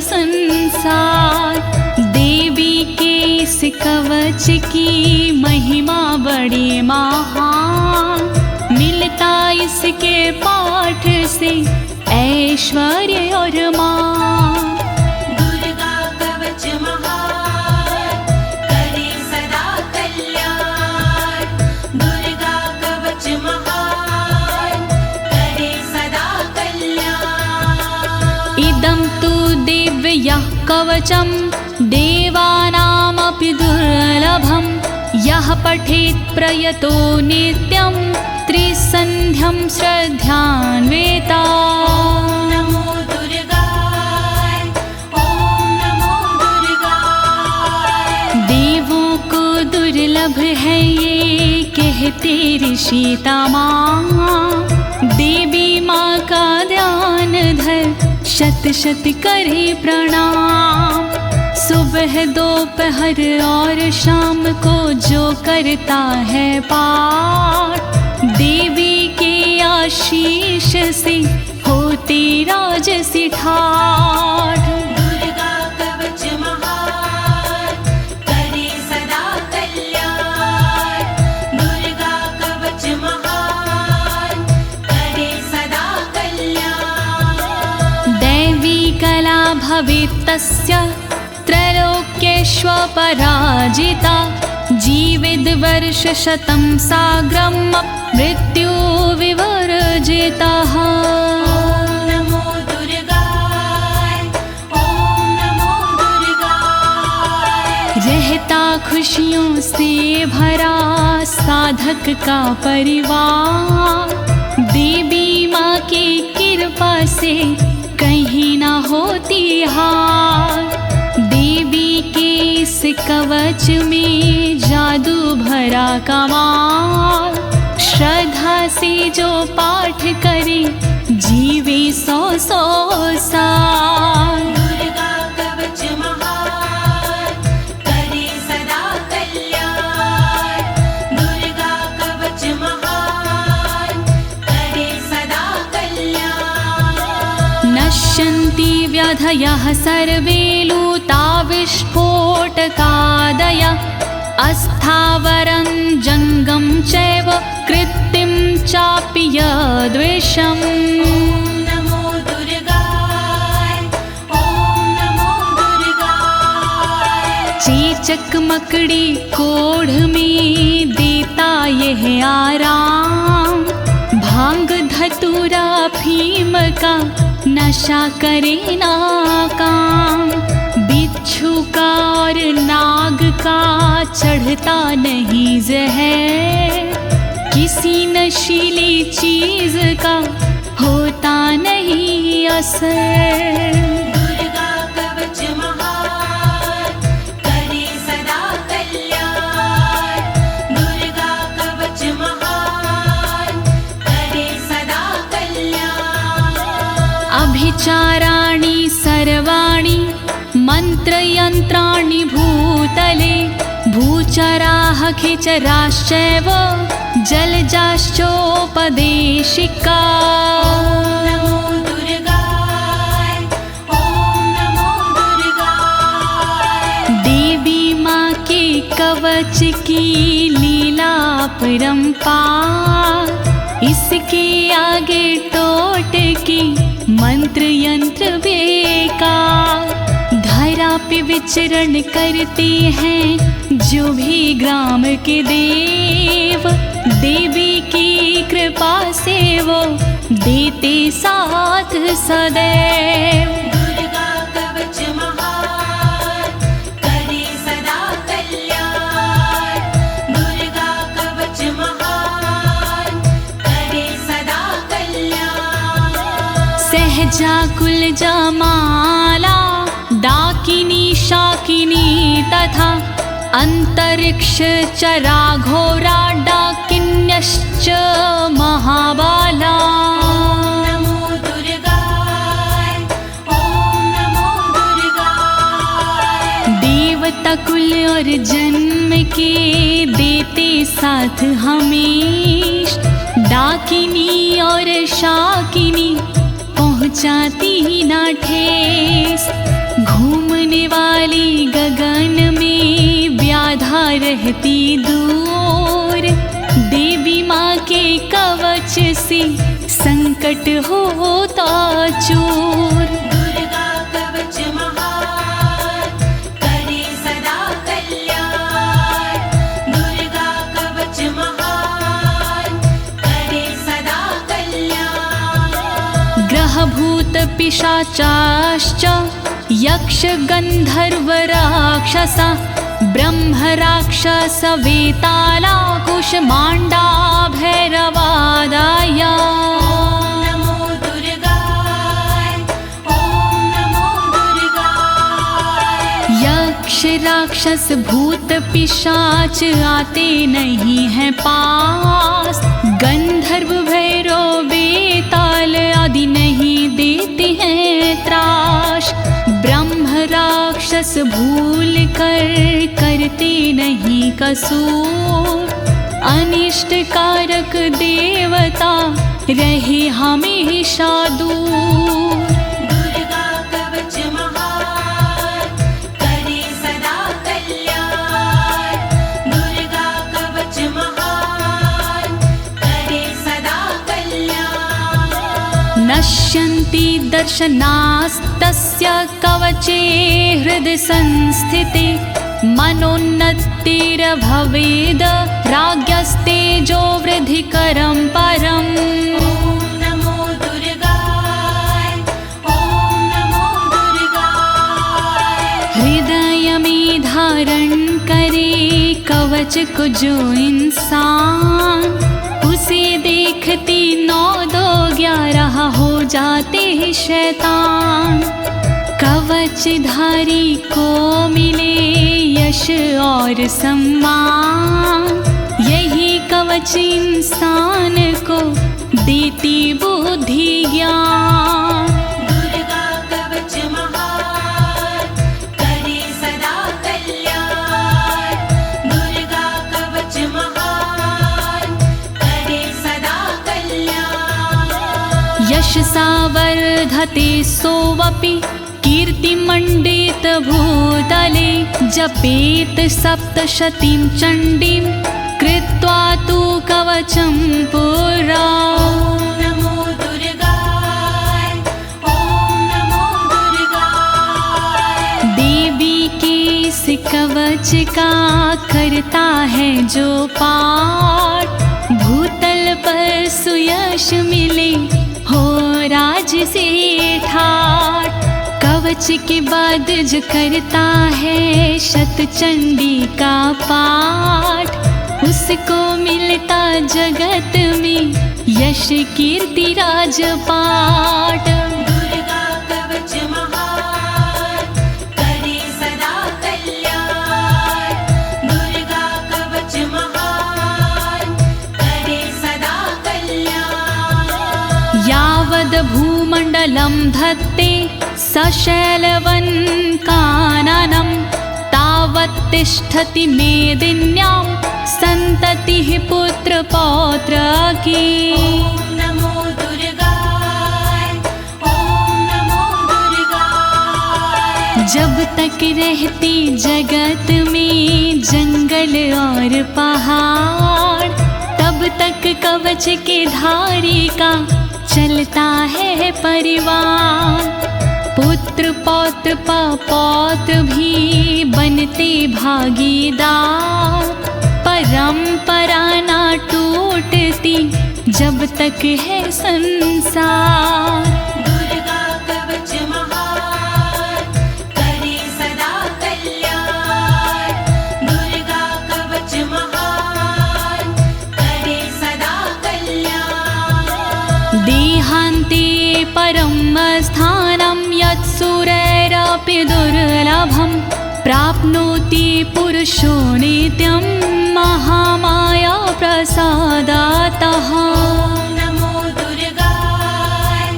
संसार। देवी के इस कवच की महिमा बड़ी महान, मिलता इसके पाठ से ऐश्वर्य और मान। दुर्गा कवच महान, करे सदा कल्याण। दुर्गा कवच महान, करे सदा कल्याण। इदं तु दिव्यः कवचं देवानामपि दुर्लभं। यः पठेत् प्रयतो नित्यं त्रिसन्ध्यं श्रद्धान्विता। नमो दुर्गाय, ओम नमो दुर्गाय। देवों को दुर्लभ है ये कहते ऋषि तमाम। देवी माँ का ध्यान धर शत शत करे प्रणाम। सुबह दोपहर और शाम को जो करता है पाठ, देवी के आशीष से होती राजसी ठाठ। दुर्गा कवच महान, करे सदा कल्याण। दुर्गा कवच महान, करे सदा कल्याण। दैवी कला भवेत् तस्य त्रैलोक्येष्वपराजिता। जीवेद् वर्षशतं साग्रं मृत्यु विवर्जितः। ॐ नमो दुर्गाय, ॐ नमो दुर्गाय। रहता खुशियों से भरा साधक का परिवार। देवी माँ की कृपा से कहीं ना होती हार। देवी के इस कवच में जादू भरा कमाल। श्रद्धा से जो पाठ करे जीवे 100 साल। दुर्गा कवच महान, करे सदा कल्याण। दुर्गा कवच महान, करे सदा कल्याण। नश्यन्ति व्याधयः सर्वे लूता विस्फोटकादय। अस्थावरं जङ्गं चैव कृत्तिं चापि यद्विषम्। ॐ नमो दुर्गाय, ॐ नमो दुर्गाय। चेचक मकड़ी कोढ़ में देता यह आराम। भांग धतूरा भीम का नशा करे ना काम। बिच्छू का और नाग का चढ़ता नहीं जहर। किसी नशीली चीज का होता नहीं असर। दुर्गा कवच महान, करे सदा कल्याण। दुर्गा कवच महान, करे सदा कल्याण। अभिचाराणि सर्वाणि मंत्रयंत्राणि भूतले। भूचराः खिचराश्चैव जलजाश्चोपदेशिका। नमो दुर्गाय, ॐ नमो दुर्गाय। देवी माँ के कवच की लीला परंपार। इसके आगे टोटके मंत्र यंत्र बेकार। धरा पे विचरण करते हैं जो भी ग्राम के देव। देवी की कृपा से वो देते साथ सदैव। दुर्गा कवच महान, करे सदा कल्याण। दुर्गा कवच महान, करे सदा कल्याण। सहजाकुल जमाला डाकिनी शाकिनी तथा अंतरिक्ष चरा घोरा डाकिन्यश्च महाबाला। नमो दुर्गाय, ॐ नमो दुर्गाय। देवता कुल और जन्म के देते साथ हमेश। डाकिनी और शाकिनी पहुँचाती ना ठेस। घूमने वाली गगन में व्याधा रहती दूर, देवी माँ के कवच से संकट होता चूर। दुर्गा कवच महान करे सदा कल्याण, दुर्गा कवच महान करे सदा कल्याण। ग्रह भूत पिशाचाश्च यक्ष गंधर्व राक्षसा, ब्रह्म राक्षस वेताला कुष्मांडा भैरवादाय। ओम नमो दुर्गाय, ओम नमो दुर्गाय। यक्ष राक्षस भूत पिशाच आते नहीं हैं पास, गंधर्व भैरव बेताल आदि नहीं देते हैं त्रास। ब्रह्म राक्षस भूल कर करते नहीं कसूर, अनिष्ट कारक देवता रहे हमेशा दूर। दुर्गा कवच महान करे सदा कल्याण, दुर्गा कवच महान करे सदा कल्याण। नश्यन्ति दर्शनास्तस्य कवचे हृदय संस्थिते, मनोन्नतिर्भवेद राज्ञस्तेजो वृद्धिकरं परम्। ओम नमो दुर्गाय, ओम नमो दुर्गाय। हृदय में धारण करे कवच को जो इंसान, उसे देखती 9 2 11 हो जाते हैं शैतान। कवचधारी को मिले यश और सम्मान, यही कवच इंसान को देती बुद्धि ज्ञान। दुर्गा कवच महान करे सदा कल्याण, दुर्गा कवच महान करे सदा कल्याण। यशसा वर्धते सोऽपि कीर्तिमण्डित भूतले, जपेत सप्तशतीं चण्डीं कृत्वा तु कवचं पुरा। ओम नमो दुर्गाय, ओम नमो दुर्गाय। देवी के इस कवच का करता है जो पाठ, भूतल पर सुयश मिले हो राज से ठाठ। कवच के बाद जो करता है शतचंडी का पाठ, उसको मिलता जगत में यश कीर्ति राजपाट। दुर्गा कवच महान करे सदा कल्याण, दुर्गा कवच महान करे सदा कल्याण। यावद् भूमण्डलं धत्ते सशैलवन् काननं, तावत् तिष्ठति मेदिन्यां सन्ततिः पुत्र पौत्र की। ओम नमो दुर्गाय, ओम नमो दुर्गाय। जब तक रहती जगत में जंगल और पहाड़, तब तक कवच के धारी का चलता है परिवार। पुत्र पौत्र पौत्र भी बनते भागीदार, परंपरा ना टूटती जब तक है संसार। दुर्गा कवच महान करे सदा कल्याण, दुर्गा कवच महान करे सदा कल्याण। देहान्ते परं स्थानं यत्सुरैरपि दुर्लभं, प्राप्नोति पुरुषो नित्यं महामाया प्रसादातः। ओम नमो दुर्गाय,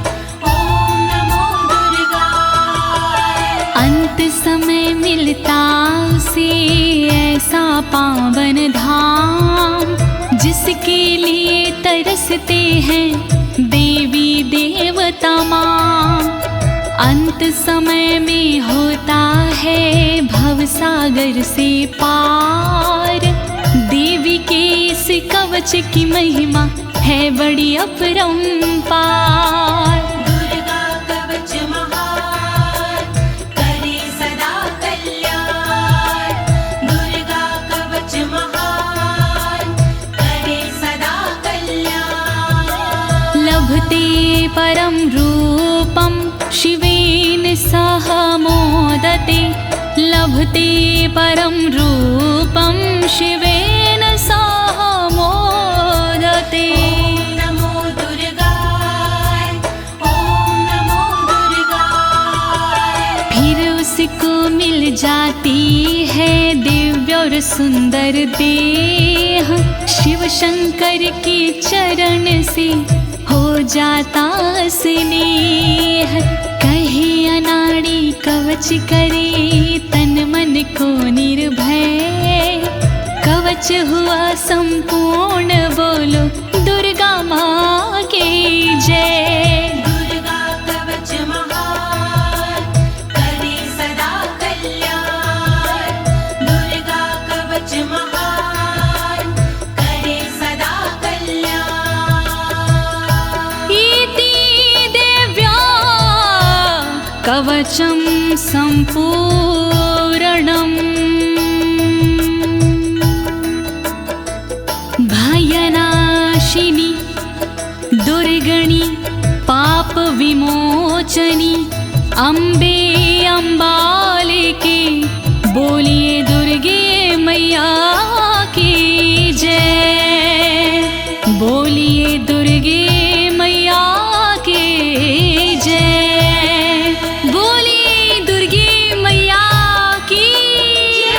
ओम नमो दुर्गाय। अंत समय मिलता उसे ऐसा पावन धाम, जिसके लिए तरसते हैं देवी देवता माँ। अंत समय में होता है भवसागर से पार। देवी के इस कवच की महिमा है बड़ी अपरंपार। दुर्गा कवच महान करे सदा कल्याण। दुर्गा कवच महान करे सदा कल्याण। लभते परम रूपम शिवेन सह मोदते। लभते परम रूपम शिवेन सह मोदते। ओम नमो दुर्गाय ओम नमो दुर्गाय। फिर उसको मिल जाती है दिव्य और सुंदर देह। शिव शंकर के चरण से हो जाता स्नेह। कहे अनाड़ी कवच करे तन मन को निर्भय। कवच हुआ संपूर्ण बोलो दुर्गा माँ की जय। दुर्गा कवच महान करे सदा कल्याण। दुर्गा कवच महान करे सदा कल्याण। इति देव्या कवचं सम्पूर्णम्। भयनाशिनी दुर्गणि पाप विमोचनी अम्बे अम्बालिके। बोलिए दुर्गे मैया की जय। बोलिए दुर्गे मैया की जय। बोलिए दुर्गे मैया की जय।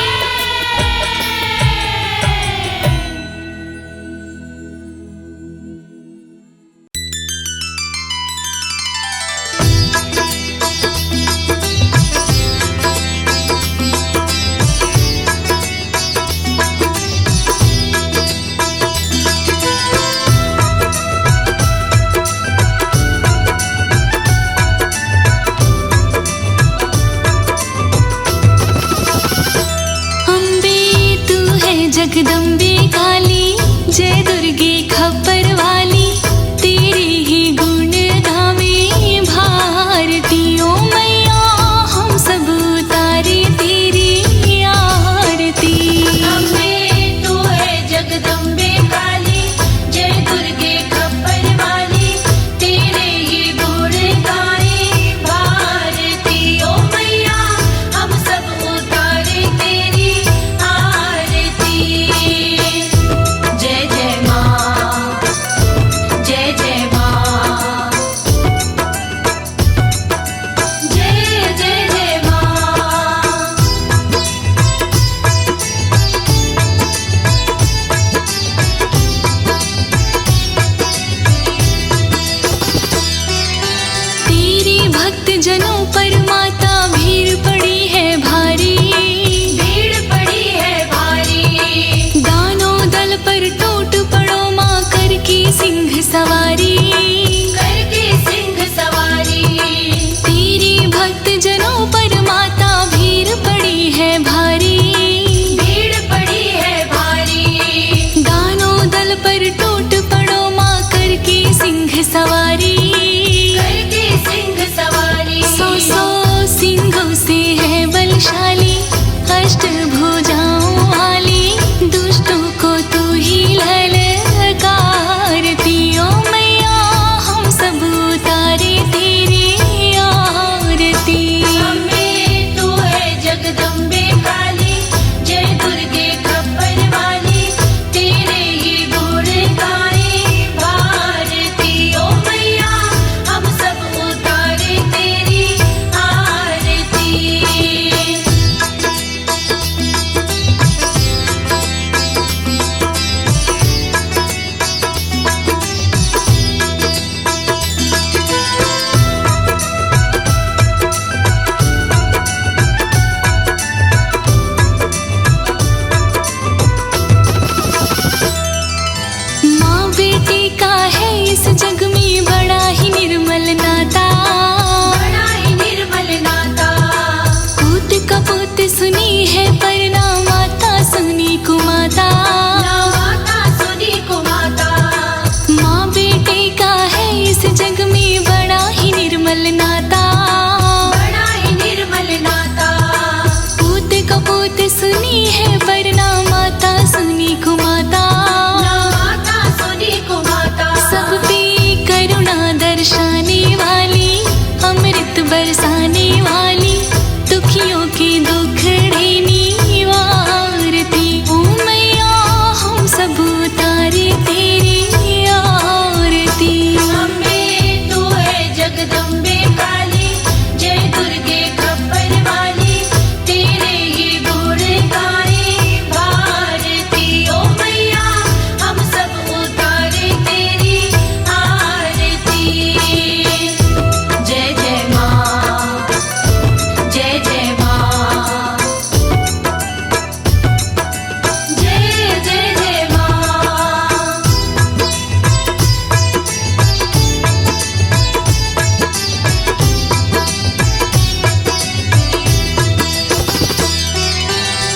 जगदम्बे काली जय दुर्गे खप्पर वाली। तेरे ही गुण गावे भारतीयों मैया हम सब उतारे तेरी आरती। अम्बे तू है जगदम्बे काली जय दुर्गे खप्पर वाली। तेरे ही गुण गाए भारती ओ मैया हम सब उतारे तेरी आरती। जय जय माँ जय जय माँ जय जय जय माँ। तेरी भक्त जनों पर माता भीड़ पड़ी है भारी। भीड़ पड़ी है भारी। दानों दल पर टूट पड़ो माँ करके सिंह सवारी। करके सिंह सवारी। तेरी भक्त जनों पर माता भीड़ पड़ी है भारी। भीड़ पड़ी है भारी। दानों दल पर टूट पड़ो माँ करके सिंह सवारी। करके सिंह सवारी। सौ सौ सिंहों से है बलशाली। अष्ट भुजाओं वाली दुष्टों को तू ही ललकारती ओ मैया हम सब उतारे तेरी आरती। अम्बे तू है जगदम्बे काली जय दुर्गे खप्पर वाली। तेरे ही गुण गाए भारती ओ मैया हम सब उतारे तेरी आरती। माँ बेटी का है इस जग में बड़ा ही निर्मल नाता। बड़ा ही है प्रणाम माता सुनी को माता। माता सुनी को माता। माँ बेटे का है इस जग में बड़ा ही निर्मल नाता। बड़ा ही निर्मल नाता। पूत कपूत सुनी है प्रणाम माता सुनी को माता। माता सुनी को माता। सब पे करुणा दर्शाने वाली, अमृत बरसाने वाली, दुखियों के दुख देने वारती। ओ मैया हम सब उतारे तेरी आरती। अम्बे तू है जगदम्बे काली, जय दुर्गे खप्पर वाली, तेरे ही गुण गाए भारती। ओ मैया हम सब उतारे तेरी आरती। जय जय माँ, जय जय माँ, जय जय जय माँ।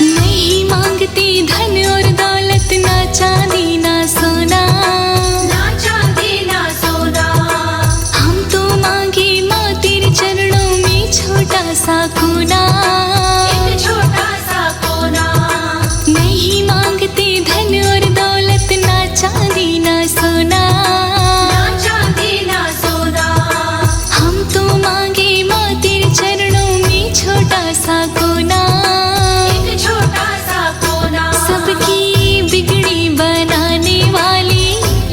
नहीं मांगती धन और दौलत, ना चांदी ना सोना। ना चांदी ना सोना। हम तो मांगे माँ तेरे चरणों में छोटा सा कोना। एक छोटा सा कोना। नहीं मांगते धन और दौलत, ना चांदी ना सोना। ना चांदी ना सोना। हम तो मांगे माँ तेरे चरणों में छोटा सा कोना। एक छोटा सा कोना। सबकी बिगड़ी बनाने वाली,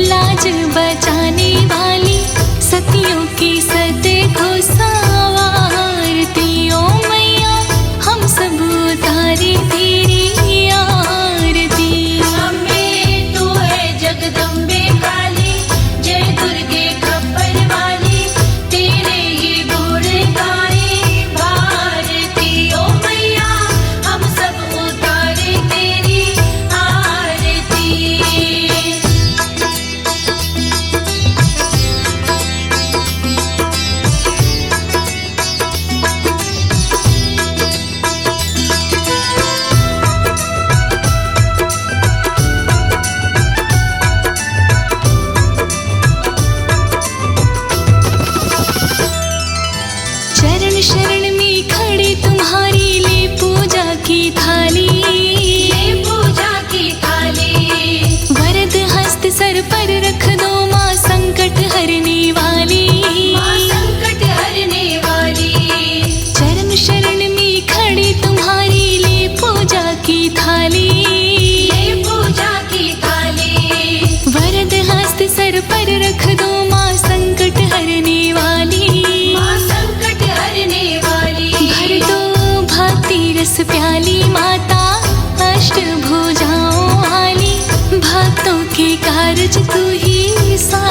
लाज बचाने वाली, सतियों की सत को संवारती। ओ मैया हम सब उतारे तेरी आरती। अम्बे तू है जगदम्बे काली, जय दुर्गे खप्पर वाली, तेरे ही गुण गाए भारती। ओ मैया हम सब उतारे तेरी आरती। चरण शरण में खड़े तुम्हारी, ले पूजा की थाली। ये पूजा की थाली। वरद हस्त सर पर रख दो माँ संकट हरने वाली। माँ संकट हरने वाली। चरण शरण में खड़े तुम्हारी, ले पूजा की थाली। ये पूजा की थाली। वरद हस्त सर पर रख दो माँ संकट हरने वाली। माँ संकट हरने वाली। भर दो भक्ति रस प्याली माता, अष्ट भुजाओं वाली, भक्तों के कारज तू ही सा